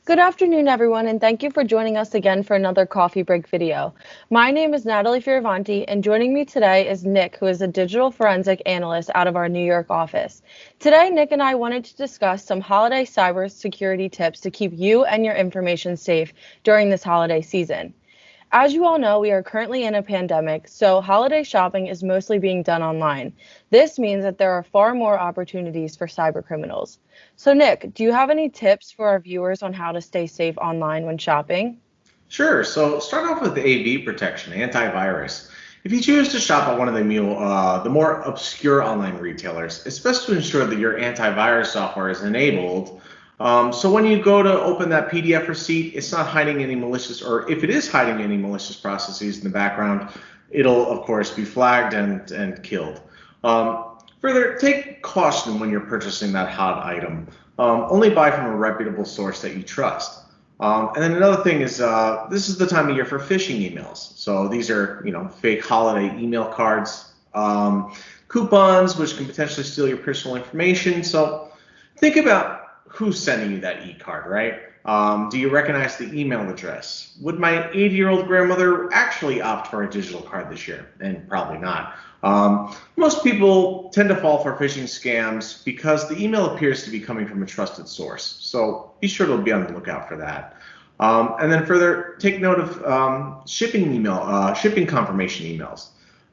Good afternoon, everyone, and thank you for joining us again for another coffee break video. My name is Natalie and joining me today is Nick, who is a digital forensic analyst out of our New York office. Today, Nick and I wanted to discuss some holiday cybersecurity tips to keep you and your information safe during this holiday season. As you all know, we are currently in a pandemic, so holiday shopping is mostly being done online. This means that there are far more opportunities for cybercriminals. So, Nick, do you have any tips for our viewers on how to stay safe online when shopping? Sure. So start off with AV protection, antivirus. If you choose to shop at one of the more obscure online retailers, it's best to ensure that your antivirus software is enabled. So when you go to open that PDF receipt, it's not hiding any malicious, or if it is hiding any malicious processes in the background, it'll of course be flagged and killed. Further, take caution when you're purchasing that hot item. Only buy from a reputable source that you trust. And then another thing is this is the time of year for phishing emails. So these are, fake holiday email cards, coupons, which can potentially steal your personal information. So think about who's sending you that e-card, right? Do you recognize the email address? Would my 80-year-old grandmother actually opt for a digital card this year? And probably not. Most people tend to fall for phishing scams because the email appears to be coming from a trusted source. So be sure to be on the lookout for that. And then further, take note of shipping confirmation emails.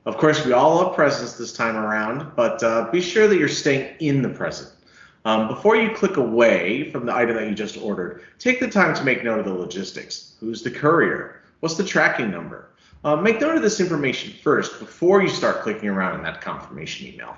Of course, we all have presents this time around, but be sure that you're staying in the present. Before you click away from the item that you just ordered, take the time to make note of the logistics. Who's the courier? What's the tracking number? Make note of this information first before you start clicking around in that confirmation email.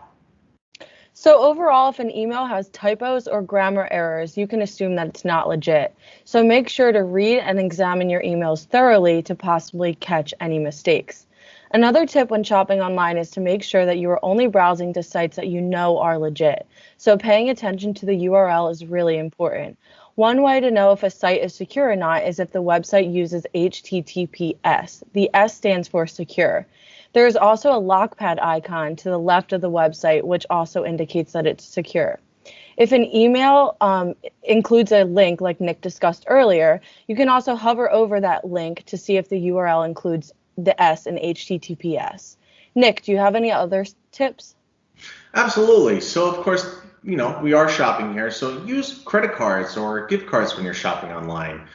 So overall, if an email has typos or grammar errors, you can assume that it's not legit. So make sure to read and examine your emails thoroughly to possibly catch any mistakes. Another tip when shopping online is to make sure that you are only browsing to sites that you know are legit. So paying attention to the URL is really important. One way to know if a site is secure or not is if the website uses HTTPS. The S stands for secure. There is also a lockpad icon to the left of the website, which also indicates that it's secure. If an email includes a link, like Nick discussed earlier, you can also hover over that link to see if the URL includes the S in HTTPS. Nick, do you have any other tips? Absolutely. So, of course, we are shopping here. So use credit cards or gift cards when you're shopping online.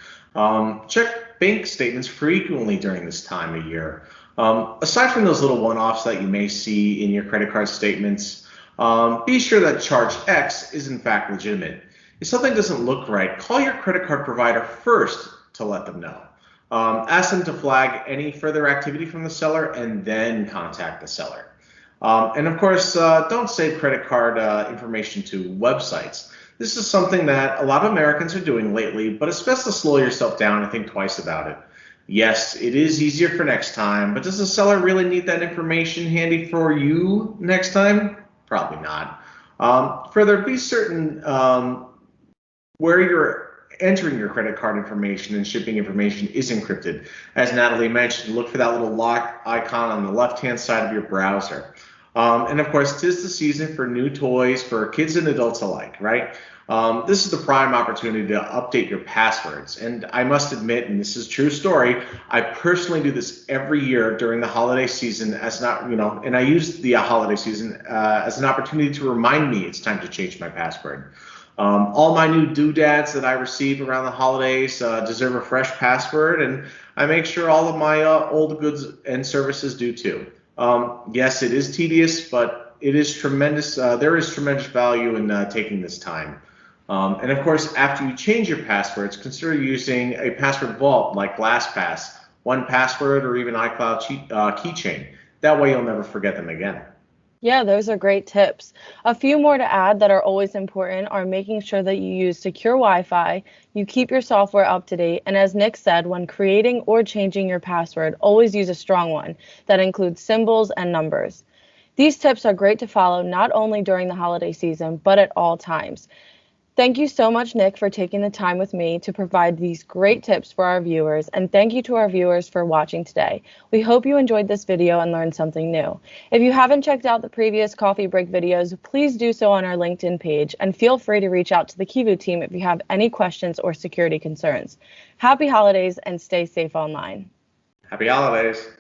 Check bank statements frequently during this time of year. Aside from those little one-offs that you may see in your credit card statements, be sure that charge X is in fact legitimate. If something doesn't look right, call your credit card provider first to let them know. Ask them to flag any further activity from the seller and then contact the seller. And of course, don't save credit card information to websites. This is something that a lot of Americans are doing lately, but it's best to slow yourself down and think twice about it. Yes, it is easier for next time, but does the seller really need that information handy for you next time? Probably not. Further, be certain where you're entering your credit card information and shipping information is encrypted. As Natalie mentioned, look for that little lock icon on the left-hand side of your browser. And of course, 'tis the season for new toys for kids and adults alike, right? This is the prime opportunity to update your passwords. And I must admit, and this is a true story, I personally do this every year during the holiday season and I use the holiday season as an opportunity to remind me it's time to change my password. All my new doodads that I receive around the holidays deserve a fresh password, and I make sure all of my old goods and services do too. Yes, it is tedious, but it is tremendous. There is tremendous value in taking this time. And of course, after you change your passwords, consider using a password vault like LastPass, 1Password, or even iCloud keychain. That way you'll never forget them again. Yeah, those are great tips. A few more to add that are always important are making sure that you use secure Wi-Fi, you keep your software up to date, and as Nick said, when creating or changing your password, always use a strong one that includes symbols and numbers. These tips are great to follow not only during the holiday season, but at all times. Thank you so much, Nick, for taking the time with me to provide these great tips for our viewers, and thank you to our viewers for watching today. We hope you enjoyed this video and learned something new. If you haven't checked out the previous coffee break videos, please do so on our LinkedIn page, and feel free to reach out to the Kivu team if you have any questions or security concerns. Happy holidays and stay safe online. Happy holidays.